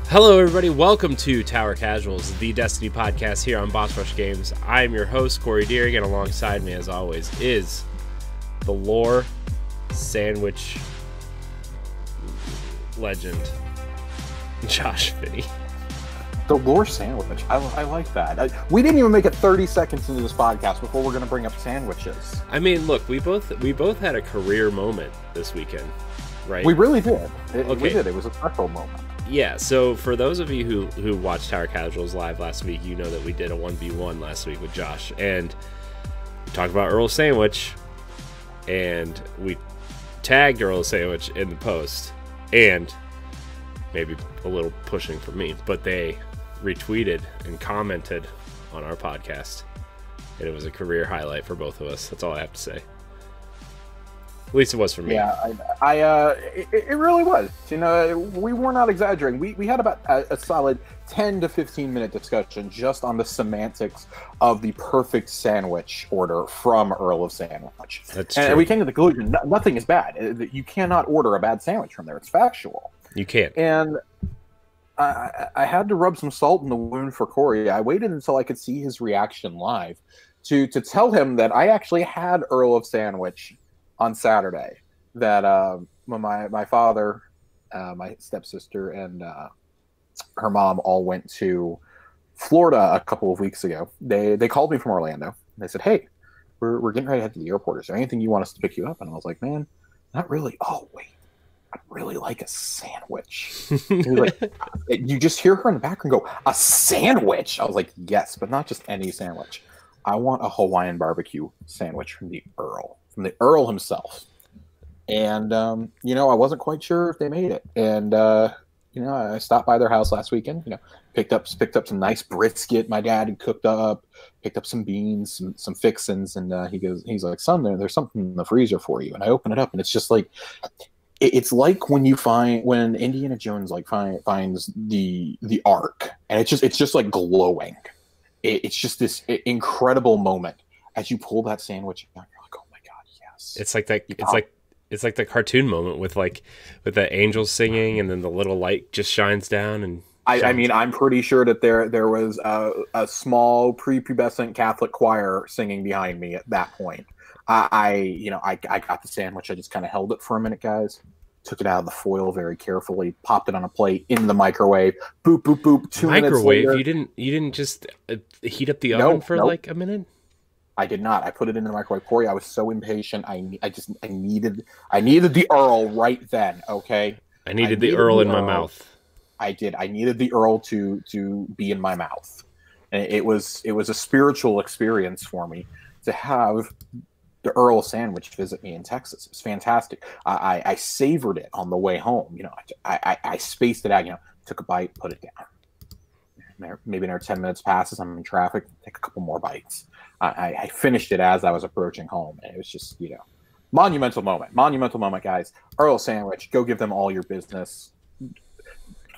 Hello, everybody. Welcome to Tower Casuals, the Destiny podcast here on Boss Rush Games. I am your host, Corey Deering, and alongside me, as always, is the lore sandwich legend, Josh Finney. The lore sandwich. I like that. We didn't even make it 30 seconds into this podcast before we're going to bring up sandwiches. I mean, look, we both had a career moment this weekend, right? We really did. Okay. We did. It was a special moment. Yeah, so for those of you who watched Tower Casuals live last week, you know that we did a 1v1 last week with Josh, and we talked about Earl of Sandwich, and we tagged Earl of Sandwich in the post, and maybe a little pushing from me, but they retweeted and commented on our podcast, and it was a career highlight for both of us. That's all I have to say. At least it was for me. Yeah, it really was. You know, we were not exaggerating. We had about a solid 10 to 15 minute discussion just on the semantics of the perfect sandwich order from Earl of Sandwich. That's true. And we came to the conclusion nothing is bad. You cannot order a bad sandwich from there. It's factual. You can't. And I had to rub some salt in the wound for Corey. I waited until I could see his reaction live to tell him that I actually had Earl of Sandwich on Saturday, that when my father, my stepsister, and her mom all went to Florida a couple of weeks ago. They called me from Orlando. They said, "Hey, we're getting ready to head to the airport. Is there anything you want us to pick you up?" And I was like, "Man, not really. Oh, wait. I'd really like a sandwich." Like, you just hear her in the background go, "A sandwich?" I was like, "Yes, but not just any sandwich. I want a Hawaiian barbecue sandwich from the Earl himself." And you know, I wasn't quite sure if they made it. And you know, I stopped by their house last weekend. You know, picked up some nice brisket my dad had cooked up. Picked up some beans, some fixins, and he's like, "Son, there's something in the freezer for you." And I open it up, and it's just like, it's like when Indiana Jones finds the Ark, and it's just like glowing. It's just this incredible moment as you pull that sandwich out. You're like, "Oh my god, yes!" It's like that. It's like the cartoon moment with the angels singing, and then the little light just shines down. And I mean, I'm pretty sure that there was a small prepubescent Catholic choir singing behind me at that point. I got the sandwich. I just kind of held it for a minute, guys. Took it out of the foil very carefully, popped it on a plate in the microwave. Boop, boop, boop. 2 minutes later. You didn't just heat up the oven for like a minute? I did not. I put it in the microwave. Corey, I was so impatient. I needed the Earl right then. Okay. I needed the Earl in my mouth. I did. I needed the Earl to be in my mouth. And it was a spiritual experience for me to have the Earl sandwich visit me in Texas. It was fantastic. I savored it on the way home. You know, I spaced it out. You know, took a bite, put it down. Maybe another 10 minutes passes. I'm in traffic. Take a couple more bites. I finished it as I was approaching home, and it was just, you know, monumental moment, guys. Earl sandwich. Go give them all your business.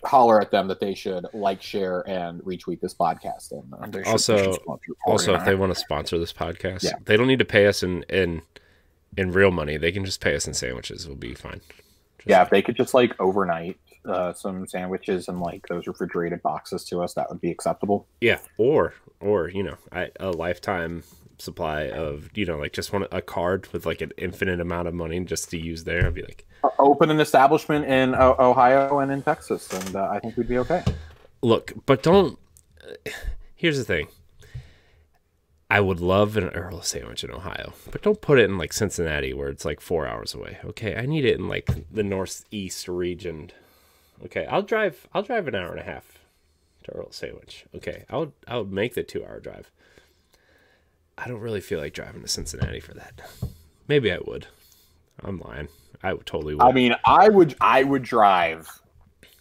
Holler at them that they should like, share, and retweet this podcast. And they also, if they want to sponsor this podcast, yeah, they don't need to pay us in real money. They can just pay us in sandwiches. We'll be fine. If they could just like overnight some sandwiches and like those refrigerated boxes to us, that would be acceptable. Yeah, or you know, a lifetime supply of, you know, like just want a card with like an infinite amount of money just to use there. I'd be like, open an establishment in Ohio and in Texas, and I think we'd be okay. Look, but don't. Here's the thing. I would love an Earl sandwich in Ohio, but don't put it in like Cincinnati where it's like 4 hours away. Okay, I need it in like the northeast region. Okay, I'll drive an hour and a half to Earl sandwich. Okay, I would make the 2 hour drive. I don't really feel like driving to Cincinnati for that. Maybe I would. I'm lying. I would totally would. I mean, I would drive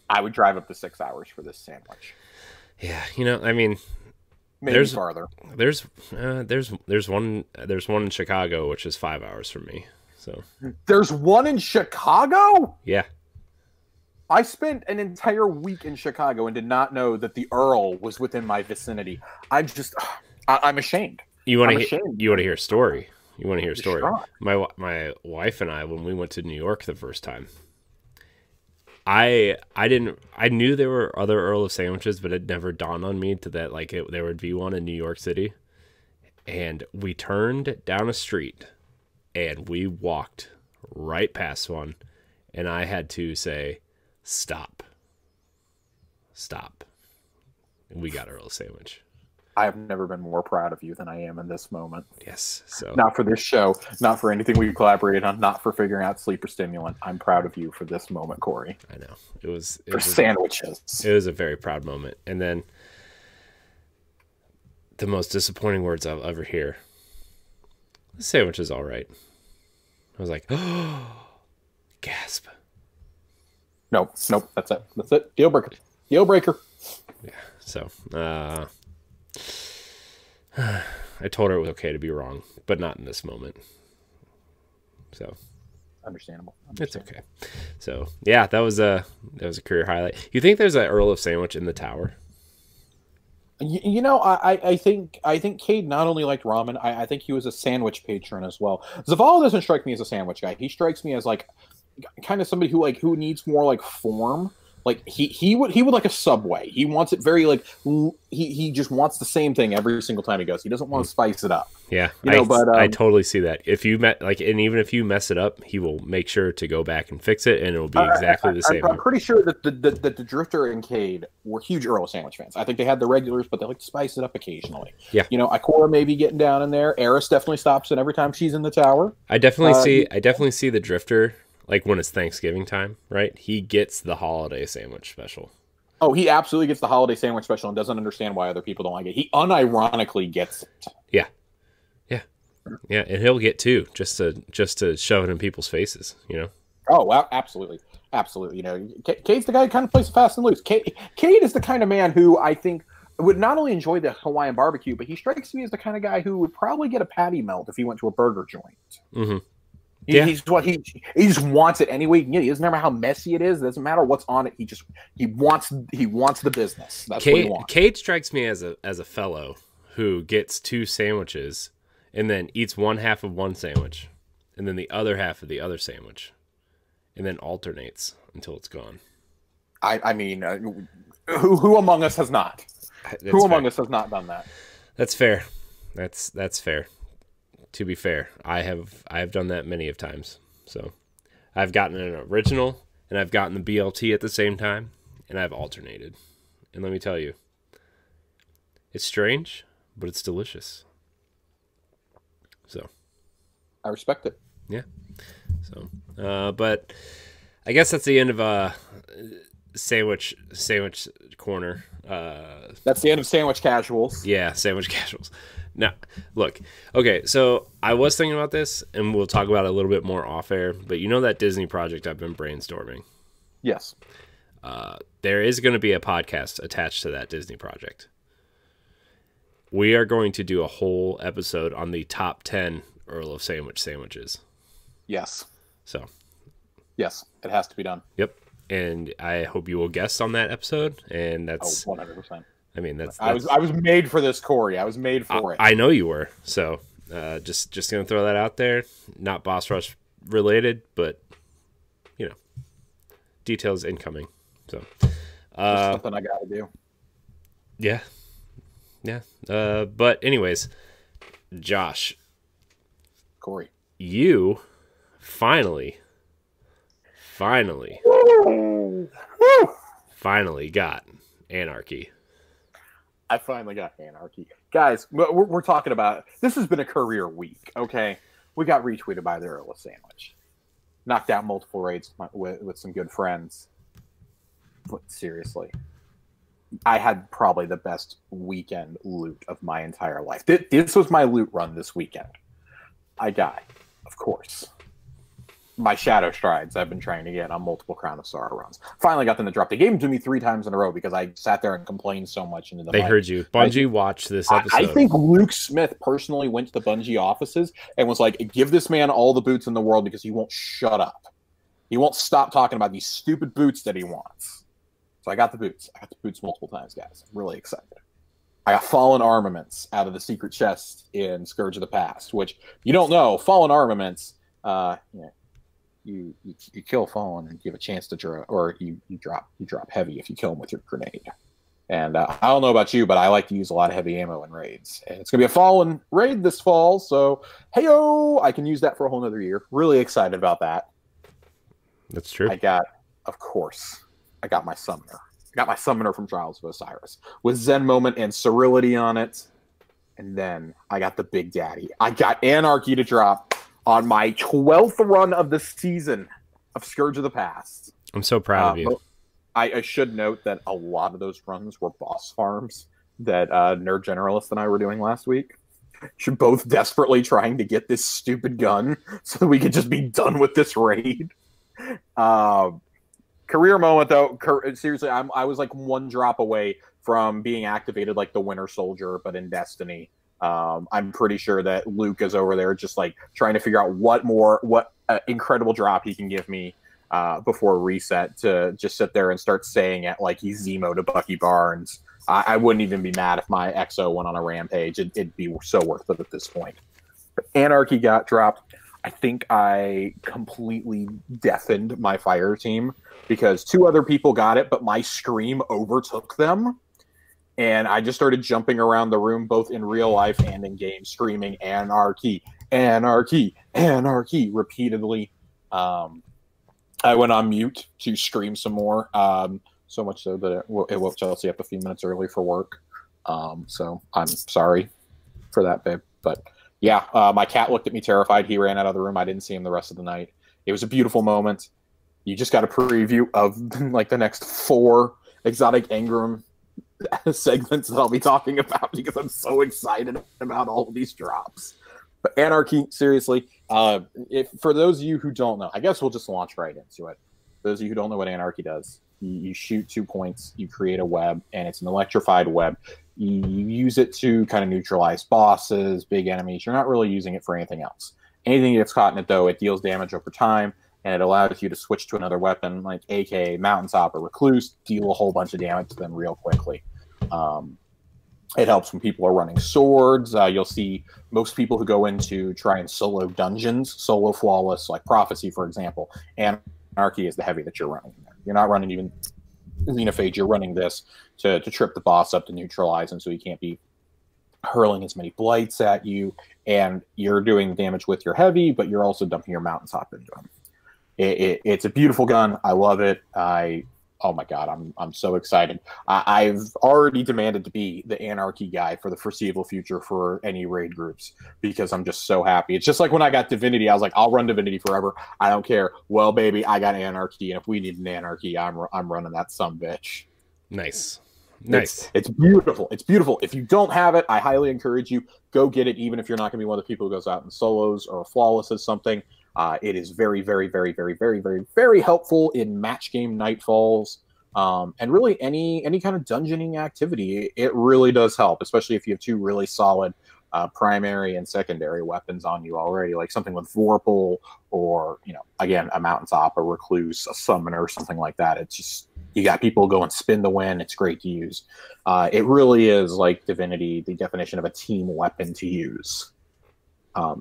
up to 6 hours for this sandwich. Yeah, you know, I mean, maybe farther. There's one in Chicago, which is 5 hours from me. So there's one in Chicago? Yeah. I spent an entire week in Chicago and did not know that the Earl was within my vicinity. I'm ashamed. You want to hear a story? You want to hear a story? Sure. My wife and I, when we went to New York the first time, I knew there were other Earl of Sandwiches, but it never dawned on me that like there would be one in New York City. And we turned down a street and we walked right past one, and I had to say, stop. And we got Earl of Sandwich. I have never been more proud of you than I am in this moment. Yes. So not for this show, not for anything we collaborated on, not for figuring out sleeper stimulant. I'm proud of you for this moment, Corey. I know. It was sandwiches. It was a very proud moment. And then the most disappointing words I'll ever hear. The sandwich is all right. I was like, oh, gasp. Nope. That's it. Deal breaker. Yeah. So, I told her it was okay to be wrong, but not in this moment. So, understandable. It's okay. So, yeah, that was a career highlight. You think there's an Earl of Sandwich in the tower? You know, I think Cade not only liked ramen, I think he was a sandwich patron as well. Zavala doesn't strike me as a sandwich guy. He strikes me as like kind of somebody who needs more like form. Like he would like a Subway. He wants it very like he just wants the same thing every single time he goes. He doesn't want to spice it up. Yeah, you know, I totally see that. If you and even if you mess it up, he will make sure to go back and fix it, and it will be exactly the same. I'm pretty sure that the Drifter and Cade were huge Earl Sandwich fans. I think they had the regulars, but they like to spice it up occasionally. Yeah, you know, Ikora maybe getting down in there. Eris definitely stops in every time she's in the tower. I definitely see the Drifter. Like when it's Thanksgiving time, right? He gets the holiday sandwich special. Oh, he absolutely gets the holiday sandwich special and doesn't understand why other people don't like it. He unironically gets it. Yeah. And he'll get two just to shove it in people's faces, you know? Oh, well, absolutely. You know, Cade's the guy who kind of plays fast and loose. Cade is the kind of man who I think would not only enjoy the Hawaiian barbecue, but he strikes me as the kind of guy who would probably get a patty melt if he went to a burger joint. Mm-hmm. He just wants it anyway. He doesn't matter how messy it is. It doesn't matter what's on it. He wants the business. That's what he wants. Cade strikes me as a fellow who gets two sandwiches and then eats one half of one sandwich and then the other half of the other sandwich and then alternates until it's gone. I mean, who among us has not? Among us has not done that? That's fair. That's fair. To be fair, I have done that many of times. So I've gotten an original and I've gotten the BLT at the same time, and I've alternated. And let me tell you, it's strange, but it's delicious. So I respect it. Yeah. So, but I guess that's the end of sandwich corner. That's the end of Sandwich Casuals. Yeah, Sandwich Casuals. Now, look, okay, so I was thinking about this, and we'll talk about it a little bit more off air, but you know that Disney project I've been brainstorming? Yes. There is going to be a podcast attached to that Disney project. We are going to do a whole episode on the top 10 Earl of sandwiches. Yes. So. Yes, it has to be done. Yep. And I hope you will guest on that episode, and that's 100%. I mean, that's I was made for this, Corey. I was made for it. I know you were. So, just gonna throw that out there. Not Boss Rush related, but you know, details incoming. So, something I gotta do. Yeah. But anyways, Josh, Corey, you finally got Anarchy. I finally got Anarchy. Guys, we're talking about, this has been a career week, okay? We got retweeted by the Earl of Sandwich. Knocked out multiple raids with some good friends. But seriously, I had probably the best weekend loot of my entire life. This was my loot run this weekend. I got, of course, my Shadow Strides I've been trying to get on multiple Crown of Sorrow runs. Finally got them to drop. They gave them to me 3 times in a row because I sat there and complained so much into the mic. Heard you. Bungie watched this episode. I think Luke Smith personally went to the Bungie offices and was like, give this man all the boots in the world because he won't shut up. He won't stop talking about these stupid boots that he wants. So I got the boots. I got the boots multiple times, guys. I'm really excited. I got Fallen Armaments out of the secret chest in Scourge of the Past, which you don't know. Fallen Armaments, you kill Fallen and you have a chance to draw, or you drop heavy if you kill him with your grenade. And I don't know about you, but I like to use a lot of heavy ammo in raids. And it's gonna be a Fallen raid this fall, so heyo, I can use that for a whole nother year. Really excited about that. That's true. I got my summoner. I got my summoner from Trials of Osiris with Zen Moment and Cerility on it. And then I got the Big Daddy. I got Anarchy to drop on my 12th run of the season of Scourge of the Past. I'm so proud of you. I should note that a lot of those runs were boss farms that Nerd Generalist and I were doing last week. We're both desperately trying to get this stupid gun so that we could just be done with this raid. Career moment, though. Seriously, I was like one drop away from being activated like the Winter Soldier, but in Destiny. I'm pretty sure that Luke is over there just like trying to figure out what incredible drop he can give me before reset to just sit there and start saying it like he's Zemo to Bucky Barnes. I wouldn't even be mad if my XO went on a rampage. It'd be so worth it at this point. But Anarchy got dropped. I think I completely deafened my fire team because 2 other people got it, but my scream overtook them. And I just started jumping around the room, both in real life and in game, screaming Anarchy, Anarchy, Anarchy repeatedly. I went on mute to scream some more, so much so that it woke Chelsea up a few minutes early for work. So I'm sorry for that, babe. But yeah, my cat looked at me terrified. He ran out of the room. I didn't see him the rest of the night. It was a beautiful moment. You just got a preview of like the next 4 Exotic Engram segments that I'll be talking about because I'm so excited about all of these drops. But Anarchy, seriously, for those of you who don't know, I guess we'll just launch right into it. Those of you who don't know what Anarchy does, you shoot 2 points, you create a web, and it's an electrified web. You use it to kind of neutralize bosses, big enemies. You're not really using it for anything else. Anything that gets caught in it, though, it deals damage over time, and it allows you to switch to another weapon like AK, Mountaintop, or Recluse, deal a whole bunch of damage to them real quickly. It helps when people are running swords. You'll see most people who go in to try and solo dungeons, solo flawless, like Prophecy, for example, and Anarchy is the heavy that you're running in there. You're not running even Xenophage, you're running this to trip the boss up, to neutralize him so he can't be hurling as many blights at you, and you're doing damage with your heavy, but you're also dumping your Mountaintop into him. It's a beautiful gun. I love it. Oh my god, I'm so excited. I've already demanded to be the Anarchy guy for the foreseeable future for any raid groups because I'm just so happy. It's just like when I got Divinity, I was like, I'll run Divinity forever. I don't care. Well, baby, I got Anarchy, and if we need an Anarchy, I'm running that sumbitch. Nice. It's beautiful. It's beautiful. If you don't have it, I highly encourage you, go get it, even if you're not going to be one of the people who goes out in solos or flawless as something. It is very, very, very, very, very, very, very helpful in match game nightfalls, and really any kind of dungeoning activity. It really does help, especially if you have 2 really solid primary and secondary weapons on you already, like something with Vorpal or, again, a Mountaintop, a Recluse, a Summoner, something like that. It's just, you got people go and spin the win. It's great to use. It really is, like Divinity, the definition of a team weapon to use.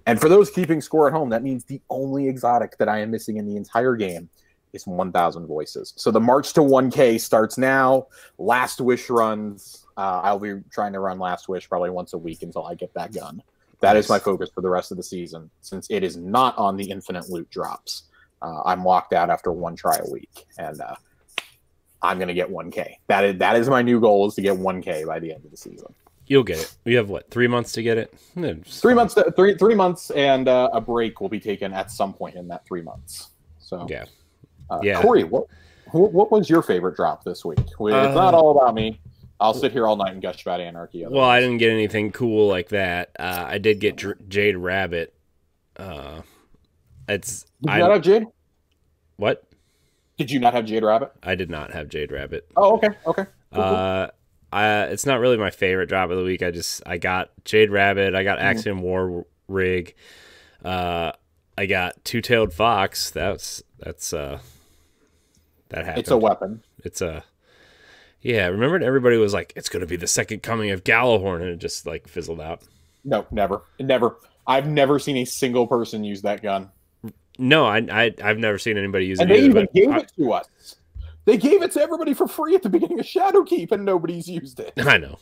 And for those keeping score at home, that means the only exotic that I am missing in the entire game is 1,000 voices. So the march to 1K starts now. Last Wish runs. I'll be trying to run Last Wish probably once a week until I get that gun. That is my focus for the rest of the season, since it is not on the infinite loot drops. I'm locked out after 1 try a week, and I'm going to get 1K. That is my new goal, is to get 1K by the end of the season. You'll get it. You have what, 3 months to get it? 3 months. 3 months, and a break will be taken at some point in that 3 months. So yeah. Corey, what was your favorite drop this week? It's not all about me. I'll sit here all night and gush about Anarchy. Well, I didn't get anything cool like that. I did get Jade Rabbit. Did you not have Jade? What? Did you not have Jade Rabbit? I did not have Jade Rabbit. Oh, okay. Cool. It's not really my favorite drop of the week. I got Jade Rabbit. I got Axiom War Rig. I got Two-Tailed Fox. That happened. It's a weapon. Remember everybody was like, it's going to be the second coming of Gallahorn, and it just like fizzled out. No, never. I've never seen a single person use that gun. No, I've never seen anybody use And it they either. even gave it to us. They gave it to everybody for free at the beginning of Shadowkeep, and nobody's used it. I know.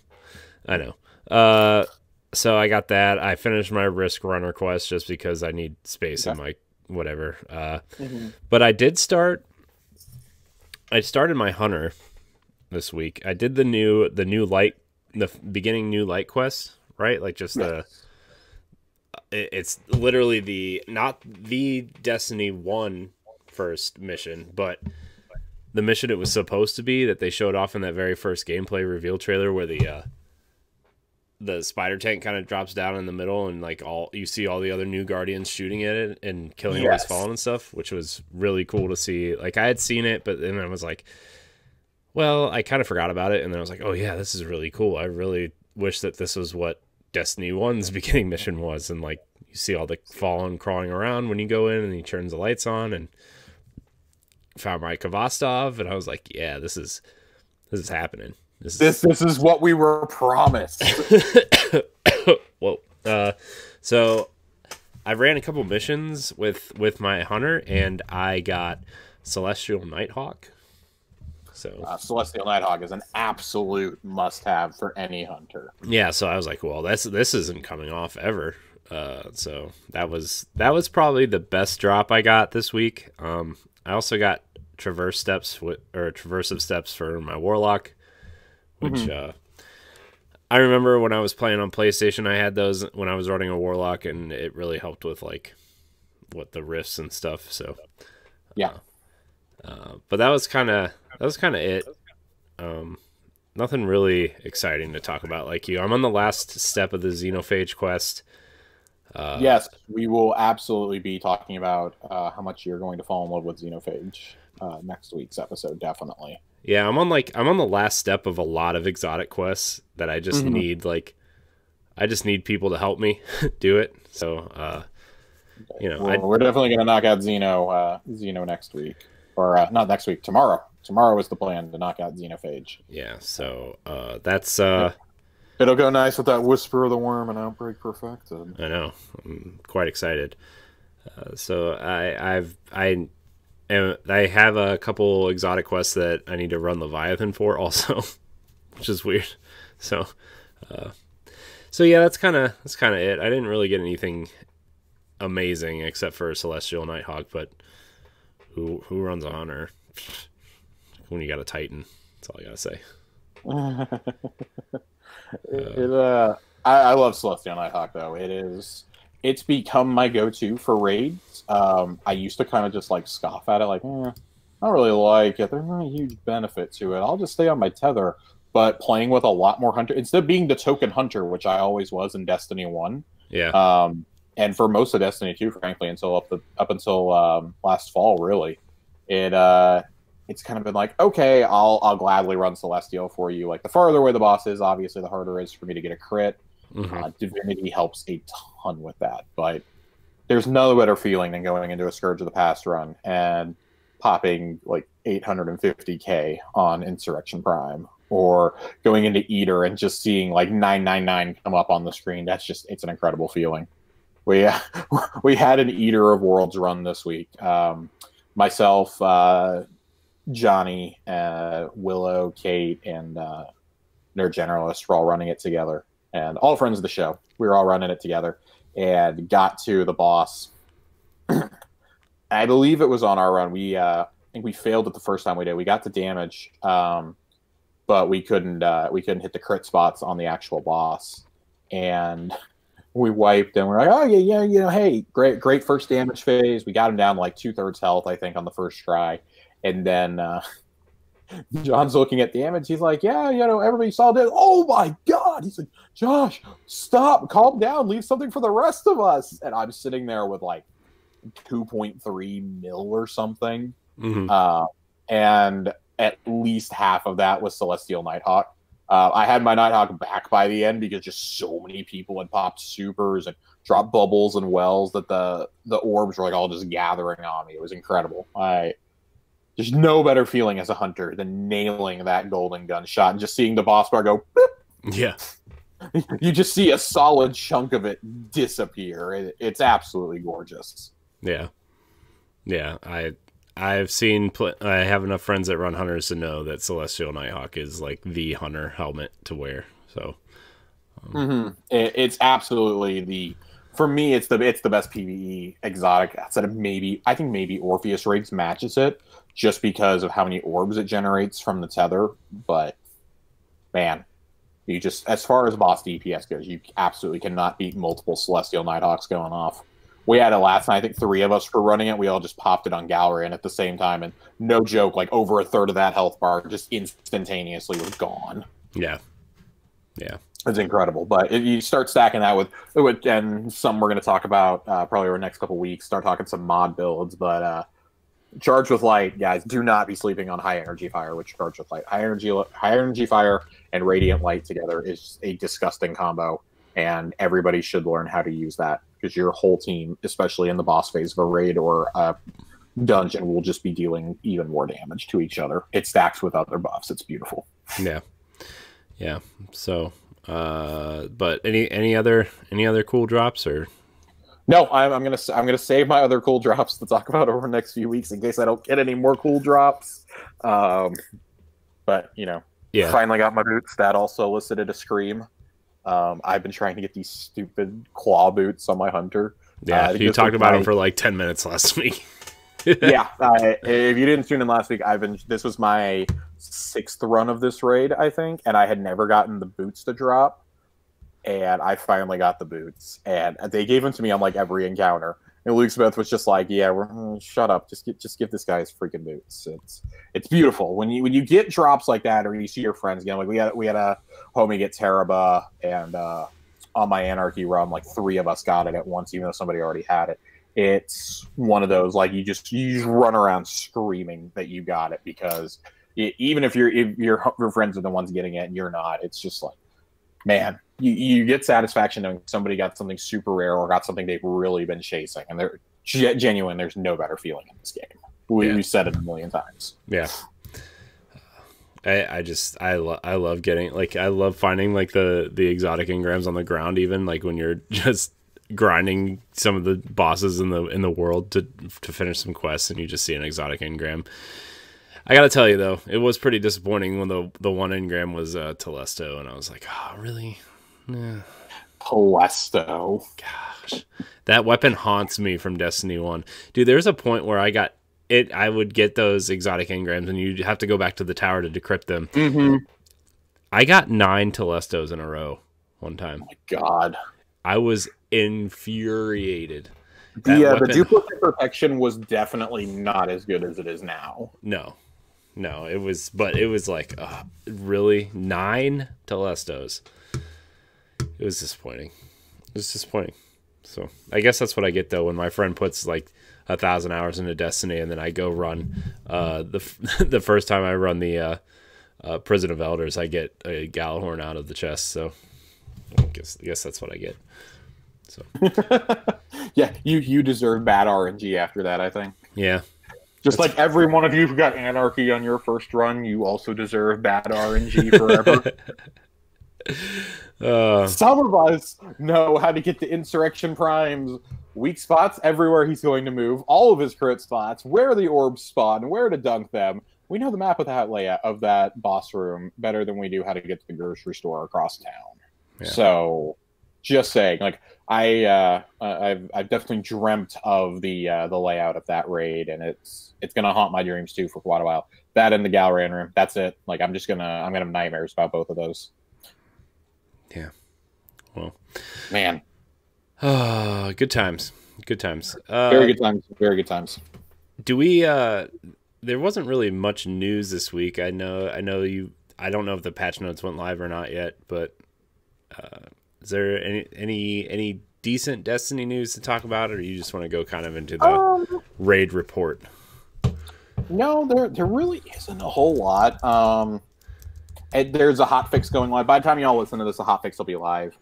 So I got that. I finished my Risk Runner quest just because I need space in my whatever. But I did start. I started my Hunter this week. I did the new light, the beginning new light quest, right? Like just it's literally the not the Destiny 1 first mission, but the mission it was supposed to be that they showed off in that very first gameplay reveal trailer where the spider tank kind of drops down in the middle and like you see all the other new guardians shooting at it and killing all its fallen and stuff, which was really cool to see. Like I had seen it, but then I was like, well, I kind of forgot about it, and then I was like, oh yeah, this is really cool. I really wish that this was what Destiny 1's beginning mission was, and like you see all the fallen crawling around when you go in and he turns the lights on, and found my Kvastov, and I was like, yeah, this is happening. This is what we were promised. Whoa. So I ran a couple missions with my Hunter, and I got Celestial Nighthawk. So Celestial Nighthawk is an absolute must-have for any hunter. Yeah, so I was like, well, this isn't coming off ever. So that was probably the best drop I got this week. I also got Traversive Steps for my Warlock, which I remember when I was playing on PlayStation, I had those when I was running a Warlock, and it really helped with like the rifts and stuff. So yeah, but that was kind of it. Nothing really exciting to talk about like you. I'm on the last step of the Xenophage quest. Yes, we will absolutely be talking about how much you're going to fall in love with Xenophage next week's episode, definitely. Yeah, I'm on the last step of a lot of exotic quests that I just need people to help me do it. So we're definitely going to knock out Xeno next week, or not next week, tomorrow. Tomorrow is the plan to knock out Xenophage. Yeah, so that's it'll go nice with that Whisper of the Worm and Outbreak Perfected. I know, I'm quite excited. So I have a couple exotic quests that I need to run Leviathan for also, which is weird. So yeah, that's kind of it. I didn't really get anything amazing except for Celestial Nighthawk, but who runs a Hunter when you got a Titan? That's all I gotta say. I love Celestial Nighthawk though. It's become my go-to for raids. I used to kind of just like scoff at it, like, I don't really like it. There's not a huge benefit to it. I'll just stay on my tether. But playing with a lot more hunter, instead of being the token hunter, which I always was in Destiny 1. Yeah. And for most of Destiny 2, frankly, up until last fall, really, it's kind of been like, okay, I'll gladly run Celestial for you. Like the farther away the boss is, obviously, the harder it is for me to get a crit. Divinity helps a ton with that, but there's no better feeling than going into a Scourge of the Past run and popping like 850k on Insurrection Prime, or going into Eater and just seeing like 999 come up on the screen. It's an incredible feeling. We had an Eater of Worlds run this week. Myself, Johnny, Willow, Kate, and Nerd Generalist were all running it together. And all friends of the show. We were all running it together and got to the boss. I believe it was on our run. I think we failed it the first time we did. We got the damage, but we couldn't hit the crit spots on the actual boss. And we wiped, and we're like, oh yeah, hey, great first damage phase. We got him down to like 2/3 health, I think, on the first try. And then John's looking at damage. He's like, yeah, everybody saw that. Oh my God. He's like, Josh, stop, calm down, leave something for the rest of us. And I'm sitting there with like 2.3 mil or something. And at least half of that was Celestial Nighthawk. I had my Nighthawk back by the end because just so many people had popped supers and dropped bubbles and wells that the orbs were like all just gathering on me. It was incredible. There's no better feeling as a hunter than nailing that golden gun shot and just seeing the boss bar go, boop. Yeah. You just see a solid chunk of it disappear. It's absolutely gorgeous. Yeah. Yeah, I've seen. I have enough friends that run hunters to know that Celestial Nighthawk is like the hunter helmet to wear. So, it's absolutely for me. It's the best PvE exotic. Outside of I think maybe Orpheus Raids matches it just because of how many orbs it generates from the tether. But man, you just as far as boss DPS goes, you absolutely cannot beat multiple Celestial Nighthawks going off. We had it last night. I think 3 of us were running it. We all just popped it on Gallery at the same time, and no joke, like over a third of that health bar just instantaneously was gone. Yeah. It's incredible. But if you start stacking that with and some we're going to talk about probably over the next couple weeks, start talking some mod builds. But Charge with Light, guys, do not be sleeping on High Energy Fire, which Charge with Light. High Energy Fire and Radiant Light together is a disgusting combo, and everybody should learn how to use that. Because your whole team, especially in the boss phase of a raid or a dungeon, will just be dealing even more damage to each other. It stacks with other buffs. It's beautiful. Yeah. So, but any other cool drops or? No, I'm gonna save my other cool drops to talk about over the next few weeks in case I don't get any more cool drops. But finally got my boots. That also elicited a scream. I've been trying to get these stupid claw boots on my hunter. Yeah, you talked about them for like 10 minutes last week. Yeah, if you didn't tune in last week, this was my 6th run of this raid, I think, and I had never gotten the boots to drop, and I finally got the boots, and they gave them to me on like every encounter. And Luke Smith was just like, "Yeah, shut up, just give this guy his freaking boots." It's beautiful when you get drops like that, or you see your friends again. Like we had a homie get Teraba, and on my Anarchy run, like 3 of us got it at once, even though somebody already had it. It's one of those like you just run around screaming that you got it, because even if your friends are the ones getting it and you're not, it's just like, man, you get satisfaction knowing somebody got something super rare or got something they've really been chasing, and they're genuine. There's no better feeling in this game. We said it a million times. Yeah. I love getting, like, I love finding like the exotic engrams on the ground, even like when you're just grinding some of the bosses in the world to finish some quests and you just see an exotic engram. I gotta tell you though, it was pretty disappointing when the one engram was Telesto, and I was like, oh really? Yeah. Telesto. Gosh, that weapon haunts me from Destiny 1. Dude, there's a point where I would get those exotic engrams and you'd have to go back to the tower to decrypt them. Mm-hmm. I got 9 Telestos in a row one time. Oh my God. I was infuriated. The duplicate protection was definitely not as good as it is now. No, it was like, really? 9 Telestos. It was disappointing. So I guess that's what I get though when my friend puts like 1,000 hours into Destiny, and then I go run the first time I run the Prison of Elders, I get a Galahorn out of the chest. So I guess that's what I get. So yeah, you deserve bad RNG after that, I think. Yeah. Just like every one of you who got Anarchy on your first run, you also deserve bad RNG forever. Some of us know how to get the Insurrection Prime's weak spots everywhere he's going to move, all of his crit spots, where the orbs spawn, where to dunk them. We know the map of that layout of that boss room better than we do how to get to the grocery store across town. Yeah. So, just saying, like I've definitely dreamt of the layout of that raid, and it's gonna haunt my dreams too for quite a while. That and the Galran room. That's it. Like I'm gonna have nightmares about both of those. Yeah. Well, man. Good times. Very good times. Do we? There wasn't really much news this week. I know you. I don't know if the patch notes went live or not yet, but is there any decent Destiny news to talk about, or you just want to go kind of into the raid report? No, there really isn't a whole lot. There's a hotfix going live. By the time y'all listen to this, the hotfix will be live.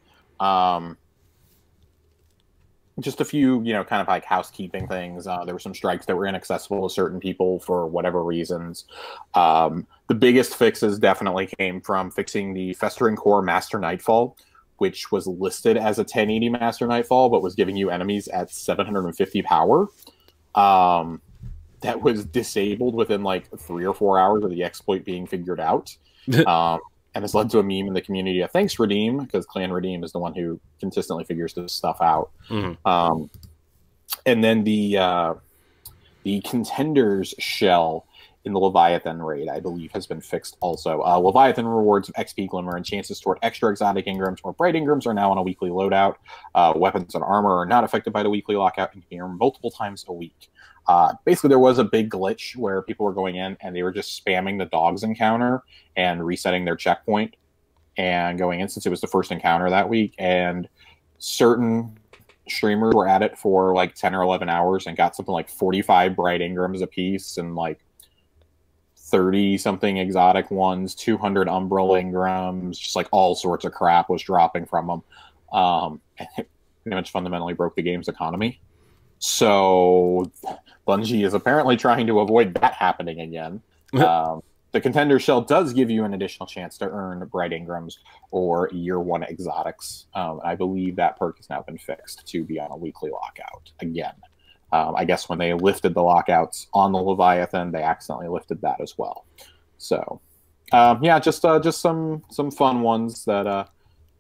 Just a few, kind of like housekeeping things. There were some strikes that were inaccessible to certain people for whatever reasons. The biggest fixes definitely came from fixing the Festering Core Master Nightfall, which was listed as a 1080 Master Nightfall, but was giving you enemies at 750 power. that was disabled within like 3 or 4 hours of the exploit being figured out. And this led to a meme in the community of thanks Redeem, because Clan Redeem is the one who consistently figures this stuff out. And then the Contenders shell in the Leviathan raid, I believe, has been fixed also. Leviathan rewards of XP Glimmer and chances toward extra exotic Ingrams or bright Ingrams are now on a weekly loadout. Weapons and armor are not affected by the weekly lockout and can be earned multiple times a week. Basically, there was a big glitch where people were going in and they were just spamming the dogs encounter and resetting their checkpoint and going in since it was the first encounter that week. And certain streamers were at it for like 10 or 11 hours and got something like 45 bright Ingrams a piece and like 30 something exotic ones, 200 Umbrella Ingrams, just like all sorts of crap was dropping from them. And it pretty much fundamentally broke the game's economy. So Bungie is apparently trying to avoid that happening again. The Contender Shell does give you an additional chance to earn Bright Ingrams or Year 1 exotics. I believe that perk has now been fixed to be on a weekly lockout again. I guess when they lifted the lockouts on the Leviathan, they accidentally lifted that as well. So, yeah, just some fun ones that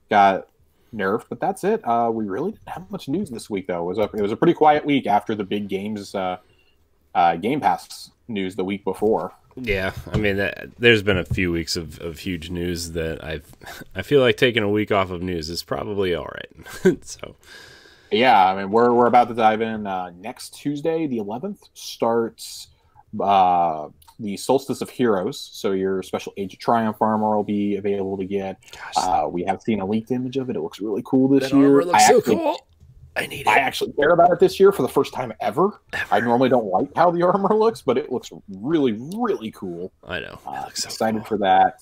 got nerfed, but that's it. We really didn't have much news this week, though. It was a pretty quiet week after the big games Game Pass news the week before. Yeah, I mean, there's been a few weeks of huge news that I feel like taking a week off of news is probably all right. So, yeah, I mean, we're about to dive in. Next Tuesday, the 11th, starts the Solstice of Heroes. So your special Age of Triumph armor will be available to get. We have seen a leaked image of it. It looks really cool this year. Armor looks so cool. I need it. I actually care about it this year for the first time ever. I normally don't like how the armor looks, but it looks really, really cool. I know. It looks so excited cool for that.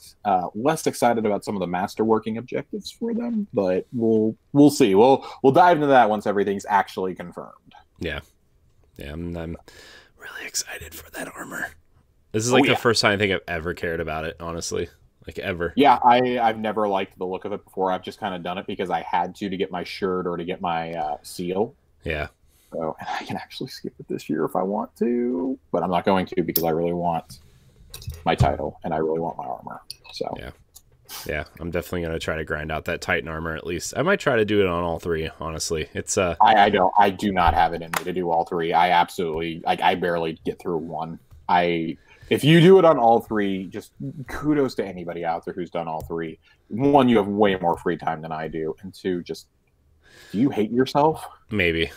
Less excited about some of the masterworking objectives for them, but we'll see. We'll dive into that once everything's actually confirmed. Yeah, I'm really excited for that armor. This is like the first time I think I've ever cared about it, honestly. Like, ever. Yeah, I've never liked the look of it before. I've just kind of done it because I had to get my shirt or to get my seal. Yeah. So, and I can actually skip it this year if I want to, but I'm not going to because I really want my title and I really want my armor. So yeah, I'm definitely gonna try to grind out that Titan armor at least. I might try to do it on all three. Honestly, it's I do not have it in me to do all three. I barely get through one. If you do it on all three, just kudos to anybody out there who's done all three. One, you have way more free time than I do, and two, just do you hate yourself? Maybe.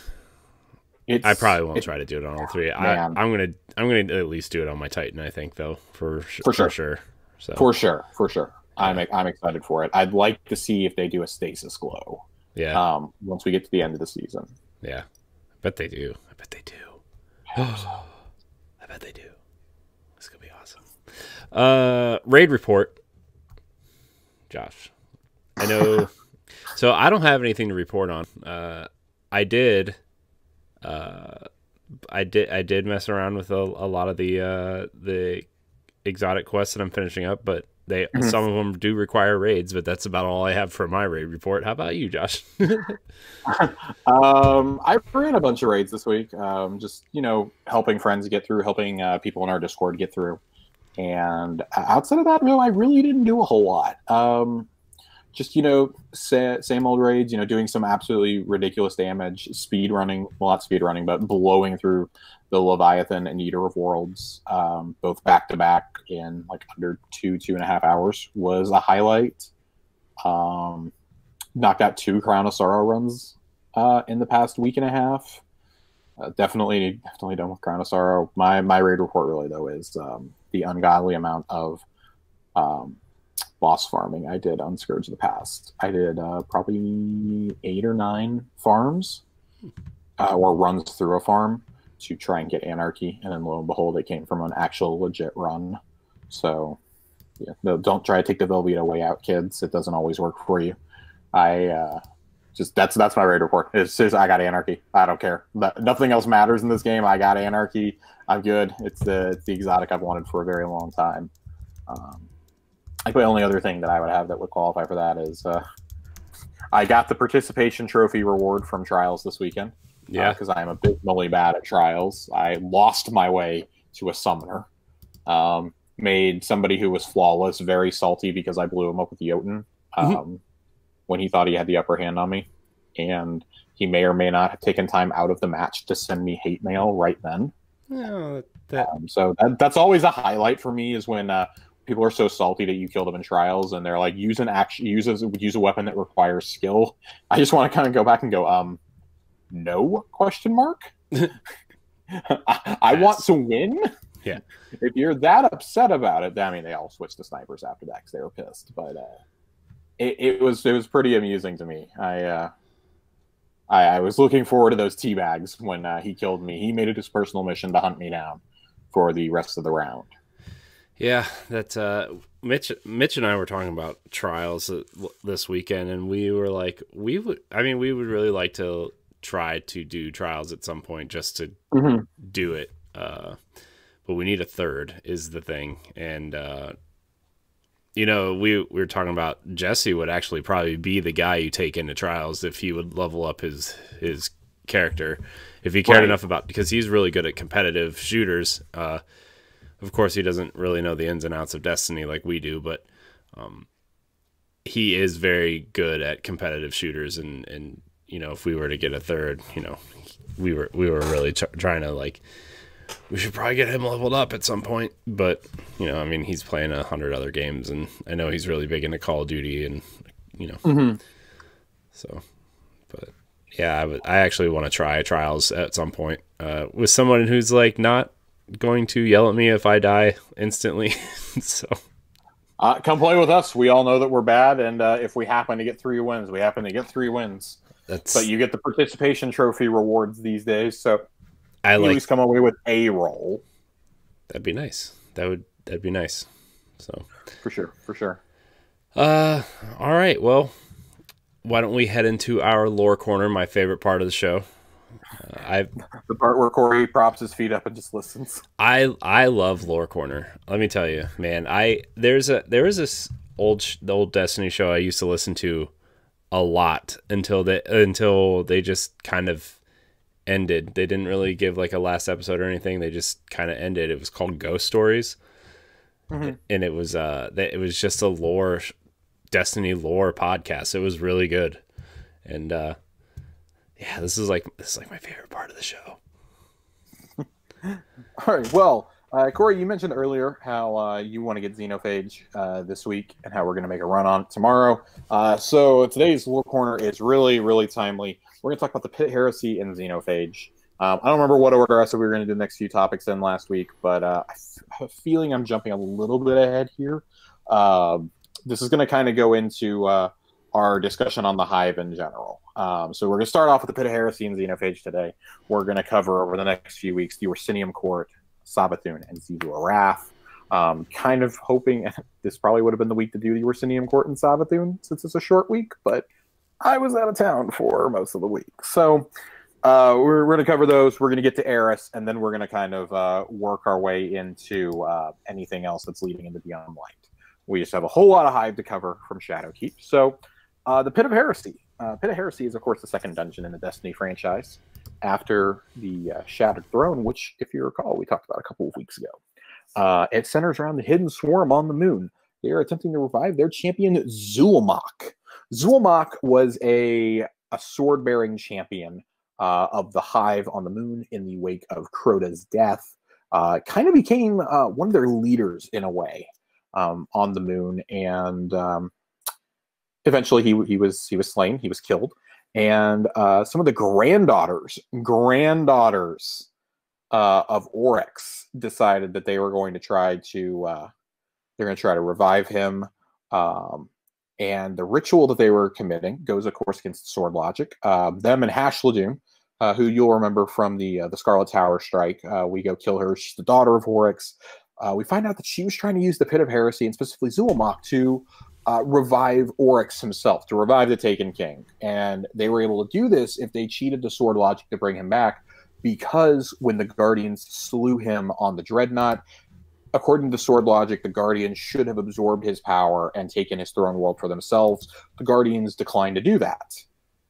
I probably won't try to do it on all three. I'm gonna at least do it on my Titan. I think though, for sure. So. For sure. Yeah. I'm excited for it. I'd like to see if they do a stasis glow. Yeah. Once we get to the end of the season. Yeah. I bet they do. I bet they do. This could be awesome. Raid report. Josh. I know. So I don't have anything to report on. I did mess around with a lot of the exotic quests that I'm finishing up, but some of them do require raids, but that's about all I have for my raid report. How about you, Josh? I ran a bunch of raids this week. Just, helping friends get through, helping people in our Discord get through. And outside of that, no, I really didn't do a whole lot. Just, same old raids, doing some absolutely ridiculous damage, speed running, well, not speed running, but blowing through the Leviathan and Eater of Worlds, both back to back in like under 2.5 hours was a highlight. Knocked out 2 Crown of Sorrow runs in the past week and a half. Definitely done with Crown of Sorrow. My raid report really though is the ungodly amount of boss farming I did on Scourge of the Past. I did probably 8 or 9 farms or runs through a farm to try and get Anarchy, and then lo and behold, it came from an actual legit run. So, yeah, no, don't try to take the Velveeta way out, kids. It doesn't always work for you. That's my raid report. It's just I got Anarchy. I don't care. Nothing else matters in this game. I got Anarchy. I'm good. It's the exotic I've wanted for a very long time. I think the only other thing that I would have that would qualify for that is I got the participation trophy reward from Trials this weekend. Yeah. Because I am abysmally bad at trials. I lost my way to a summoner. Made somebody who was flawless very salty because I blew him up with Jotun when he thought he had the upper hand on me. And he may or may not have taken time out of the match to send me hate mail right then. No, So that's always a highlight for me, is when people are so salty that you killed them in trials and they're like, use a weapon that requires skill. I just want to kind of go back and go, no, question mark? I want to win. Yeah. If you're that upset about it, I mean, they all switched to snipers after that because they were pissed. But it was pretty amusing to me. I was looking forward to those teabags when he killed me. He made it his personal mission to hunt me down for the rest of the round. Yeah, that's Mitch and I were talking about trials this weekend, and we were like, we would really like to try to do trials at some point just to do it. But we need a third is the thing. And, we were talking about Jesse would actually probably be the guy you take into trials if he would level up his character, if he cared enough about, because he's really good at competitive shooters. Of course, he doesn't really know the ins and outs of Destiny like we do, but he is very good at competitive shooters. And if we were to get a third, we were really trying to, like, we should probably get him leveled up at some point. But, he's playing 100 other games, and I know he's really big into Call of Duty and, so, but yeah, I actually want to try trials at some point with someone who's like not going to yell at me if I die instantly. So come play with us. We all know that we're bad, and if we happen to get 3 wins, we happen to get 3 wins. But you get the participation trophy rewards these days, so you always come away with a roll. That'd be nice. That'd be nice. So for sure. All right. Well, why don't we head into our lore corner, my favorite part of the show. The part where Corey props his feet up and just listens. I love lore corner. Let me tell you, man. There was this old Destiny show I used to listen to a lot until they just kind of ended. They didn't really give like a last episode or anything. They just kind of ended. It was called Ghost Stories, and it was just a Destiny lore podcast. It was really good, and yeah, this is like my favorite part of the show. All right, well, Corey, you mentioned earlier how you want to get Xenophage this week, and how we're going to make a run on it tomorrow. So today's lore corner is really, really timely. We're going to talk about the Pit Heresy and Xenophage. I don't remember what order I said we were going to do the next few topics in last week, but I have a feeling I'm jumping a little bit ahead here. This is going to kind of go into our discussion on the Hive in general. So we're going to start off with the Pit of Heresy and Xenophage today. We're going to cover over the next few weeks the Orsinium Court, Sabathun, and Zizua Wrath. Kind of hoping this probably would have been the week to do the Orsinium Court and Sabathun, since it's a short week, but I was out of town for most of the week. So we're going to cover those. We're going to get to Eris, and then we're going to kind of work our way into anything else that's leading into Beyond Light. We just have a whole lot of Hive to cover from Shadowkeep. So the Pit of Heresy. Pit of Heresy is, of course, the second dungeon in the Destiny franchise after the Shattered Throne, which, if you recall, we talked about a couple of weeks ago. It centers around the Hidden Swarm on the moon. They are attempting to revive their champion, Zul'Mok. Zul'Mok was a sword-bearing champion of the Hive on the moon in the wake of Crota's death. Kind of became one of their leaders in a way on the moon, and eventually he was slain. He was killed, and some of the granddaughters of Oryx decided that they were going to try to revive him. And the ritual that they were committing goes, of course, against sword logic. Them and Hashladun, who you'll remember from the Scarlet Tower strike. We go kill her. She's the daughter of Oryx. We find out that she was trying to use the Pit of Heresy, and specifically Zul'Mok, to revive Oryx himself, to revive the Taken King. And they were able to do this if they cheated the sword logic to bring him back, because when the Guardians slew him on the Dreadnought, according to sword logic, the Guardians should have absorbed his power and taken his throne world for themselves. The Guardians declined to do that.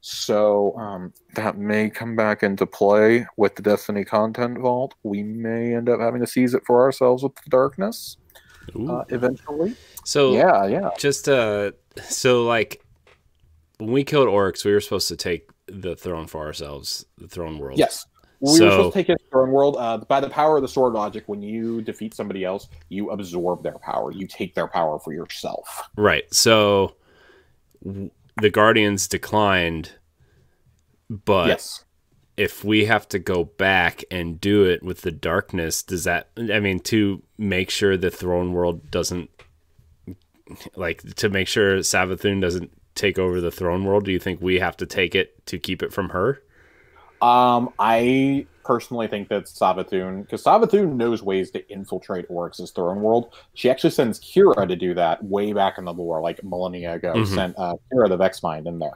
So that may come back into play with the Destiny content vault. We may end up having to seize it for ourselves with the darkness eventually. So Yeah. just so like when we killed Oryx, we were supposed to take the throne for ourselves, the throne world. Yes. We were supposed to take it to Throne World. By the power of the sword logic, when you defeat somebody else, you absorb their power. You take their power for yourself. Right. So the Guardians declined, but yes. If we have to go back and do it with the darkness, does that, I mean, to make sure the throne world doesn't, like, to make sure Savathun doesn't take over the throne world, do you think we have to take it to keep it from her? I personally think that Savathun, because Savathun knows ways to infiltrate Oryx's throne world. She actually sends Kira to do that way back in the lore, like millennia ago. Sent Kira the Vexmind in there.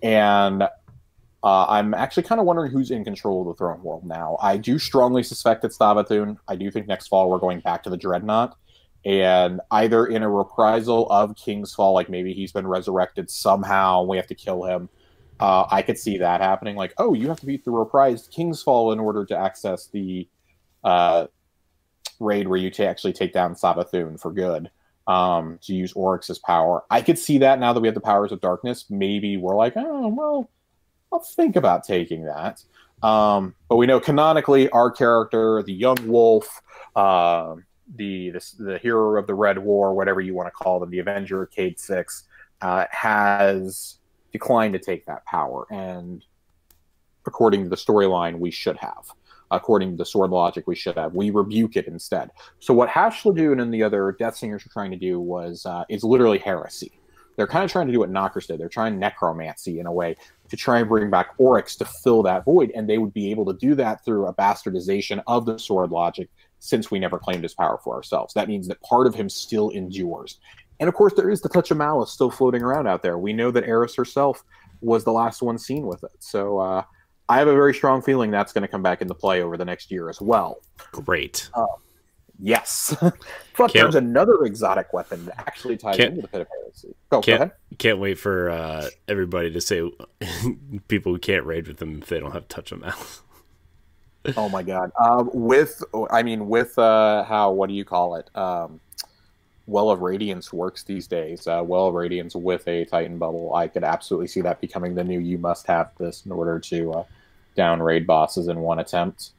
And I'm actually kind of wondering who's in control of the throne world now. I do strongly suspect it's Savathun. I do think next fall we're going back to the Dreadnought. And either in a reprisal of King's Fall, like maybe he's been resurrected somehow, we have to kill him. I could see that happening. Like, oh, you have to beat the reprised King's Fall in order to access the raid where you actually take down Savathun for good, to use Oryx's power. I could see that now that we have the powers of darkness. Maybe we're like, oh, well, I'll think about taking that. But we know canonically our character, the young wolf, the hero of the Red War, whatever you want to call them, the Avenger of Cade 6, has declined to take that power. And according to the storyline, we should have. According to the sword logic, we should have. We rebuke it instead. So what Hash Ladoon and the other Death Singers were trying to do was, is literally heresy. They're kind of trying to do what Knockers did. They're trying necromancy in a way to try and bring back Oryx to fill that void, and they would be able to do that through a bastardization of the sword logic, since we never claimed his power for ourselves. That means that part of him still endures. And of course, there is the touch of malice still floating around out there. We know that Eris herself was the last one seen with it. So I have a very strong feeling that's going to come back into play over the next year as well. Great. Yes. But there's another exotic weapon that actually ties into the Pit of Heresy. Go ahead. Can't wait for everybody to say people who can't raid with them if they don't have touch of malice. Oh my god. With how, what do you call it? Well of Radiance works these days. Well of Radiance with a Titan bubble. I could absolutely see that becoming the new, you must have this in order to down raid bosses in one attempt.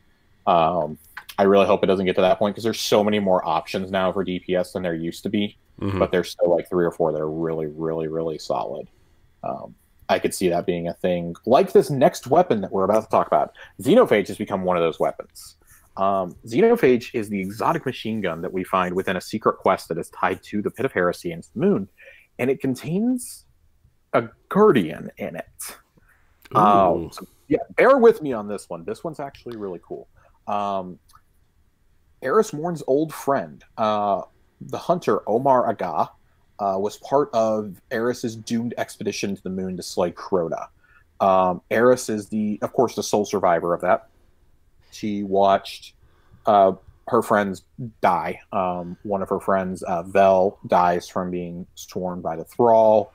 I really hope it doesn't get to that point, because there's so many more options now for DPS than there used to be. But there's still like 3 or 4 that are really, really, really solid. I could see that being a thing. Like this next weapon that we're about to talk about. Xenophage has become one of those weapons. Xenophage is the exotic machine gun that we find within a secret quest that is tied to the Pit of Heresy and the moon. And it contains a Guardian in it. So, yeah, bear with me on this one. This one's actually really cool. Eris Morn's old friend, the hunter Omar Aga, was part of Eris's doomed expedition to the moon to slay Crota. Eris is, of course, the sole survivor of that. She watched her friends die. One of her friends, Vel, dies from being torn by the thrall.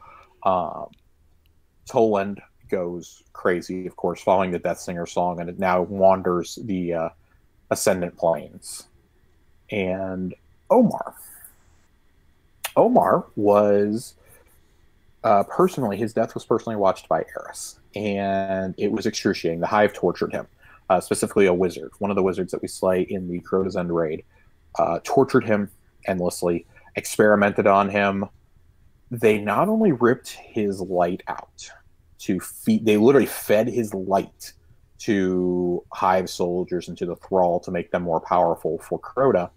Toland goes crazy, of course, following the Death Singer song, and it now wanders the Ascendant Plains. And Omar was his death was personally watched by Eris, and it was excruciating. The Hive tortured him, specifically a wizard, one of the wizards that we slay in the Crota's End raid, tortured him endlessly, experimented on him. They not only ripped his light out they literally fed his light to Hive soldiers and to the thrall to make them more powerful for Crota.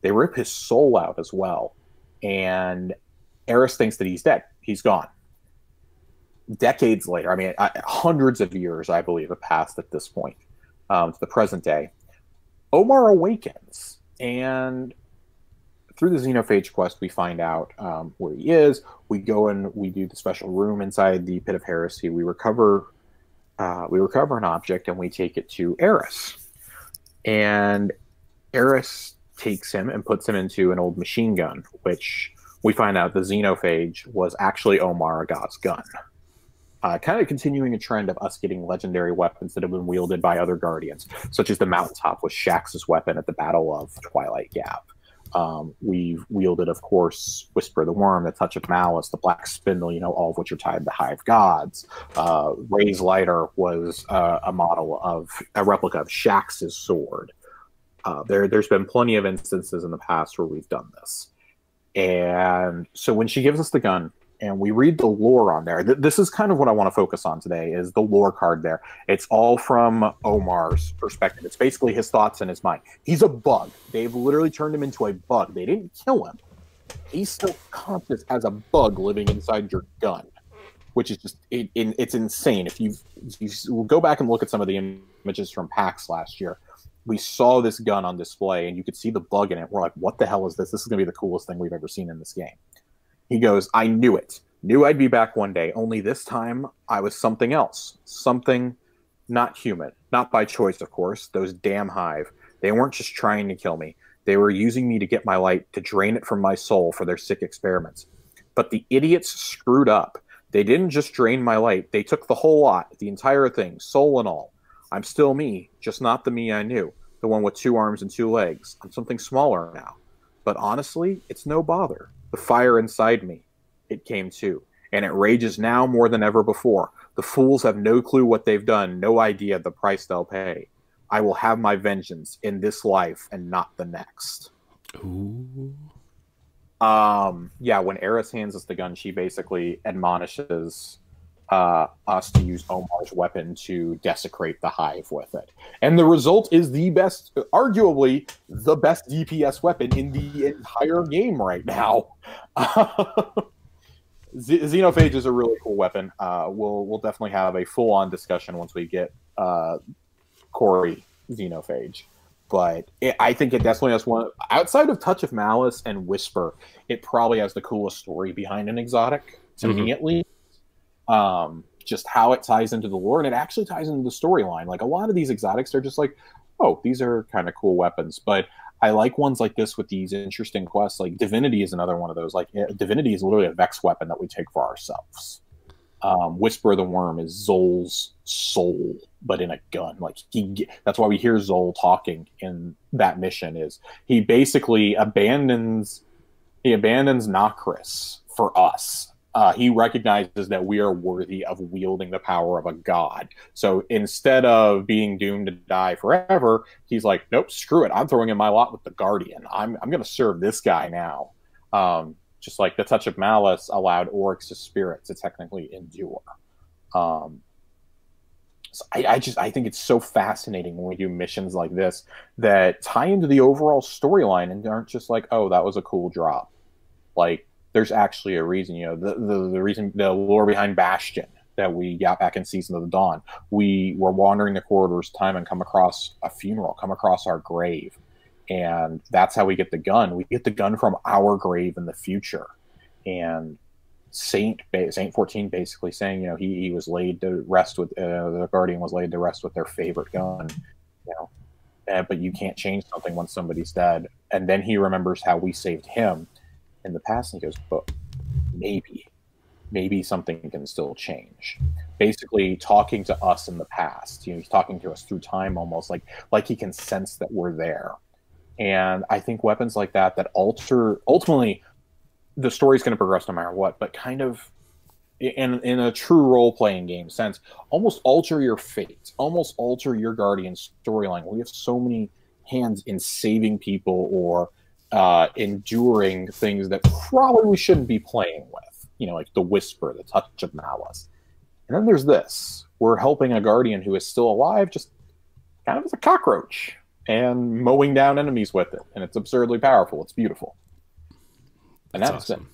They rip his soul out as well. And Eris thinks that he's dead. He's gone. Decades later, hundreds of years, I believe, have passed at this point, to the present day. Omar awakens, and through the Xenophage quest, we find out where he is. We go and we do the special room inside the Pit of Heresy. We recover an object, and we take it to Eris. And Eris takes him and puts him into an old machine gun, which we find out the Xenophage was actually Omar Aga's gun. kind of continuing a trend of us getting legendary weapons that have been wielded by other Guardians, such as the Mountaintop was Shax's weapon at the Battle of Twilight Gap. We've wielded, of course, Whisper the Worm, the Touch of Malice, the Black Spindle, all of which are tied to Hive Gods. Ray's Lighter was a replica of Shax's sword. There's been plenty of instances in the past where we've done this. And so when she gives us the gun, and we read the lore on there. This is kind of what I want to focus on today, is the lore card there. It's all from Omar's perspective. It's basically his thoughts in his mind. He's a bug. They've literally turned him into a bug. They didn't kill him. He's still conscious as a bug living inside your gun, which is just, it's insane. If you go back and look at some of the images from PAX last year, we saw this gun on display, and you could see the bug in it. We're like, what the hell is this? This is going to be the coolest thing we've ever seen in this game. He goes, I knew it. Knew I'd be back one day. Only this time, I was something else. Something not human. Not by choice, of course. Those damn Hive. They weren't just trying to kill me. They were using me to get my light, to drain it from my soul for their sick experiments. But the idiots screwed up. They didn't just drain my light. They took the whole lot, the entire thing, soul and all. I'm still me, just not the me I knew. The one with 2 arms and 2 legs. I'm something smaller now. But honestly, it's no bother. The fire inside me, it came too. And it rages now more than ever before. The fools have no clue what they've done, no idea the price they'll pay. I will have my vengeance in this life and not the next. Ooh. Yeah, when Eris hands us the gun, she basically admonishes us to use Omar's weapon to desecrate the Hive with it. And the result is the best, arguably the best DPS weapon in the entire game right now. Xenophage is a really cool weapon. We'll definitely have a full-on discussion once we get Corey Xenophage. But I think it definitely has one, outside of Touch of Malice and Whisper, it probably has the coolest story behind an exotic, to me at least. Just how it ties into the lore, and it actually ties into the storyline. Like, a lot of these exotics, they're just like, oh, these are kind of cool weapons. But I like ones like this with these interesting quests. Like Divinity is another one of those. Like, Divinity is literally a Vex weapon that we take for ourselves. Whisper the Worm is Zol's soul, but in a gun. Like, that's why we hear Zol talking in that mission. Is he basically abandons Nokris for us. He recognizes that we are worthy of wielding the power of a god. So instead of being doomed to die forever, he's like, nope, screw it. I'm throwing in my lot with the Guardian. I'm going to serve this guy now. Just like the Touch of Malice allowed Oryx's spirit to technically endure. So I think it's so fascinating when we do missions like this that tie into the overall storyline and aren't just like, oh, that was a cool drop. Like, there's actually a reason, the reason, the lore behind Bastion that we got back in Season of the Dawn. We were wandering the corridors of time and come across a funeral, come across our grave. And that's how we get the gun. We get the gun from our grave in the future. And Saint 14 basically saying, he was laid to rest with, the Guardian was laid to rest with their favorite gun, but you can't change something when somebody's dead. And then he remembers how we saved him in the past, and he goes, but maybe something can still change. Basically talking to us in the past. He's talking to us through time, almost like he can sense that we're there. And I think weapons like that ultimately the story's going to progress no matter what, but kind of in a true role-playing game sense, almost alter your fate, almost alter your Guardian's storyline. We have so many hands in saving people or enduring things that probably we shouldn't be playing with, like the Whisper, the Touch of Malice. And then there's this. We're helping a Guardian who is still alive, just kind of as a cockroach, and mowing down enemies with it. And it's absurdly powerful. It's beautiful. And that's awesome.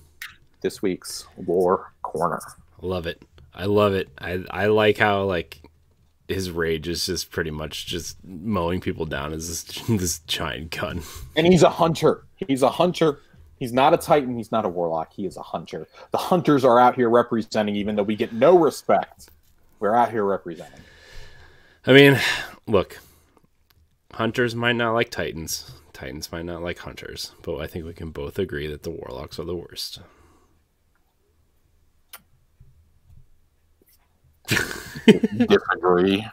This week's Lore Corner. Love it. I love it. I like how, his rage is just pretty much just mowing people down as this giant gun. And he's a hunter. He's a hunter. He's not a Titan. He's not a Warlock. He is a hunter. The hunters are out here representing, even though we get no respect. We're out here representing. I mean, look, hunters might not like Titans. Titans might not like hunters. But I think we can both agree that the Warlocks are the worst. Disagree.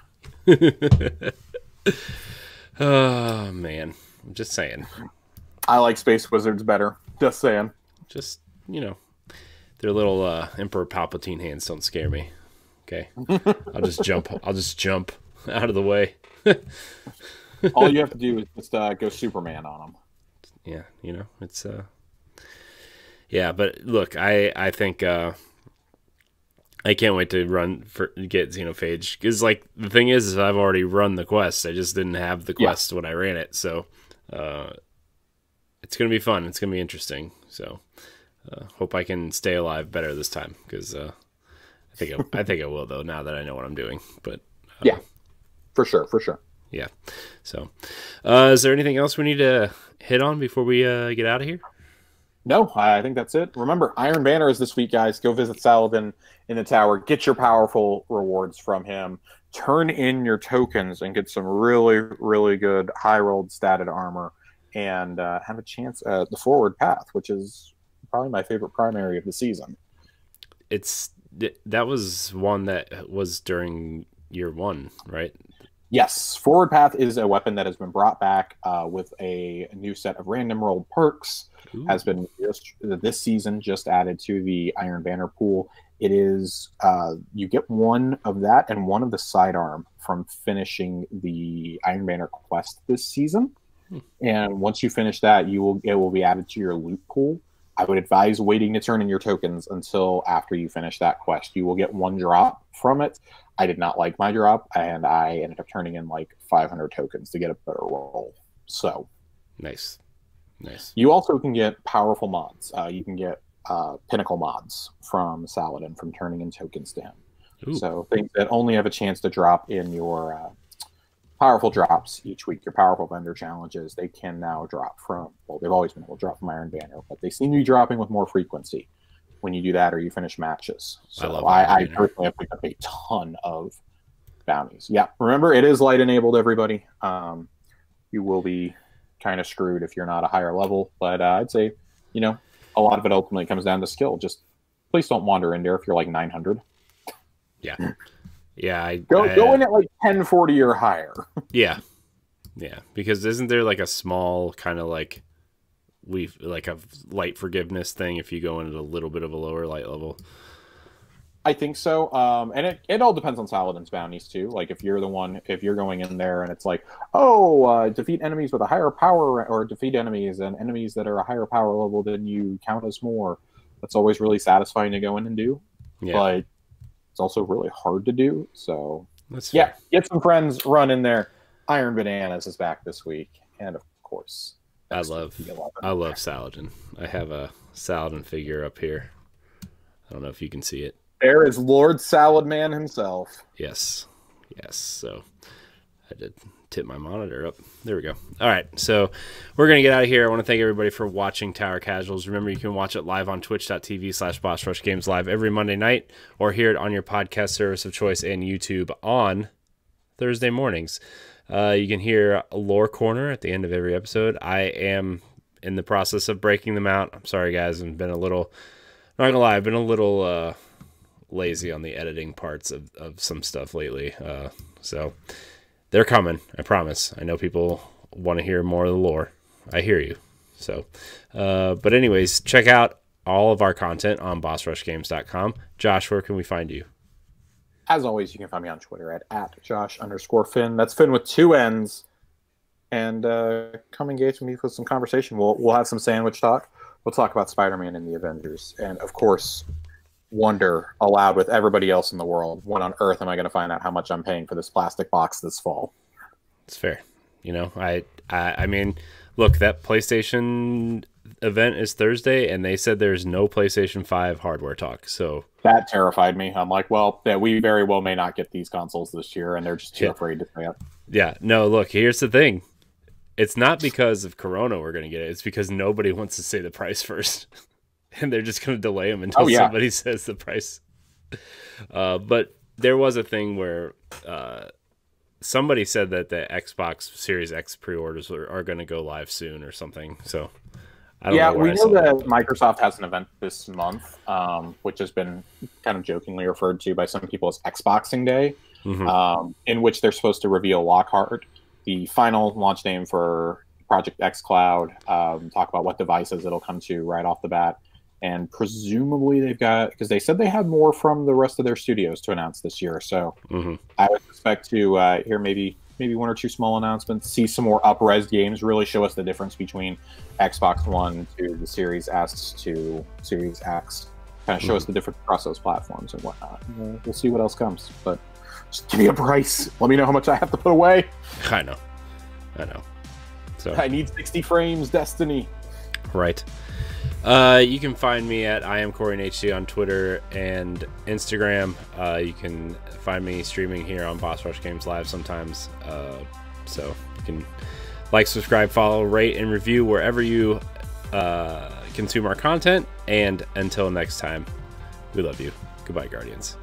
Oh man, I'm just saying. I like Space Wizards better. Just saying. Just, you know, their little Emperor Palpatine hands don't scare me. Okay, I'll just jump out of the way. All you have to do is just go Superman on them. Yeah, you know, it's yeah, but look, I think I can't wait to get Xenophage, because like the thing is I've already run the quest. I just didn't have the quest when I ran it, so it's gonna be fun. It's gonna be interesting. So hope I can stay alive better this time, because I think I will, though, now that I know what I'm doing. But yeah, for sure. Yeah. So is there anything else we need to hit on before we get out of here? No, I think that's it. Remember, Iron Banner is this week, guys. Go visit Saladin in the tower. Get your powerful rewards from him. Turn in your tokens and get some really, really good high-rolled statted armor, and have a chance at the forward path, which is probably my favorite primary of the season. That was one that was during year 1, right? Yes, forward path is a weapon that has been brought back with a new set of random rolled perks. Ooh. Has been this season just added to the Iron Banner pool. It is you get one of that and one of the sidearm from finishing the Iron Banner quest this season. And once you finish that, it will be added to your loot pool. I would advise waiting to turn in your tokens until after you finish that quest. You will get one drop from it. I did not like my drop, and I ended up turning in like 500 tokens to get a better roll. So nice. You also can get powerful mods. You can get pinnacle mods from Saladin from turning in tokens to him. Ooh. So things that only have a chance to drop in your powerful drops each week, your powerful vendor challenges, they can now drop from, well, they've always been able to drop from Iron Banner, but they seem to be dropping with more frequency when you do that or you finish matches. So I personally have picked up a ton of bounties. Yeah, remember, it is light enabled, everybody. You will be kind of screwed if you're not a higher level, but I'd say, you know, a lot of it ultimately comes down to skill. Just please don't wander in there if you're like 900. Yeah. Yeah, go in at like 1040 or higher. Yeah, because isn't there like a small kind of like a light forgiveness thing if you go in at a little bit of a lower light level? I think so. And it all depends on Saladin's bounties too. Like if you're going in there and it's like, defeat enemies with a higher power, or defeat enemies that are a higher power level than you, count as more. That's always really satisfying to go in and do. Yeah. But it's also really hard to do. So yeah, get some friends, run in there. Iron Bananas is back this week, and of course, I love Saladin. I have a Saladin figure up here. I don't know if you can see it. There is Lord Salad Man himself. Yes. So I did tip my monitor up. There we go. All right, so we're going to get out of here. I want to thank everybody for watching Tower Casuals. Remember, you can watch it live on twitch.tv/BossRushGamesLive every Monday night, or hear it on your podcast service of choice and YouTube on Thursday mornings. You can hear a Lore Corner at the end of every episode. I am in the process of breaking them out. I'm sorry, guys. I've been a little, not going to lie, I've been a little lazy on the editing parts of some stuff lately. So they're coming, I promise. I know people want to hear more of the lore. I hear you. So, but anyways, check out all of our content on bossrushgames.com. Josh, where can we find you? As always, you can find me on Twitter at Josh_Finn. That's Finn with 2 N's. And come engage with me for some conversation. We'll have some sandwich talk. We'll talk about Spider-Man and the Avengers. And, of course, wonder aloud with everybody else in the world, when on earth am I going to find out how much I'm paying for this plastic box this fall? It's fair. You know, I mean, look, that PlayStation event is Thursday, and they said there's no PlayStation 5 hardware talk. So that terrified me. I'm like, well, we very well may not get these consoles this year, and they're just too afraid to say it. Yeah. No, look, here's the thing. It's not because of Corona we're going to get it. It's because nobody wants to say the price first. And they're just going to delay them until somebody says the price. But there was a thing where somebody said that the Xbox Series X pre-orders are going to go live soon or something. So I don't know where we I know saw that it, Microsoft has an event this month, which has been kind of jokingly referred to by some people as Xboxing Day, in which they're supposed to reveal Lockhart, the final launch name for Project X Cloud, talk about what devices it'll come to right off the bat. And presumably they've got, because they said they had more from the rest of their studios to announce this year. So I would expect to hear maybe one or two small announcements, see some more up-res games, really show us the difference between Xbox One to the Series S to Series X, kind of show us the difference across those platforms and whatnot. We'll see what else comes, but just give me a price. Let me know how much I have to put away. I know. So I need 60 frames, Destiny. Right. You can find me at IamCoreyHC on Twitter and Instagram. You can find me streaming here on Boss Rush Games Live sometimes. So you can like, subscribe, follow, rate, and review wherever you consume our content. And until next time, we love you. Goodbye, Guardians.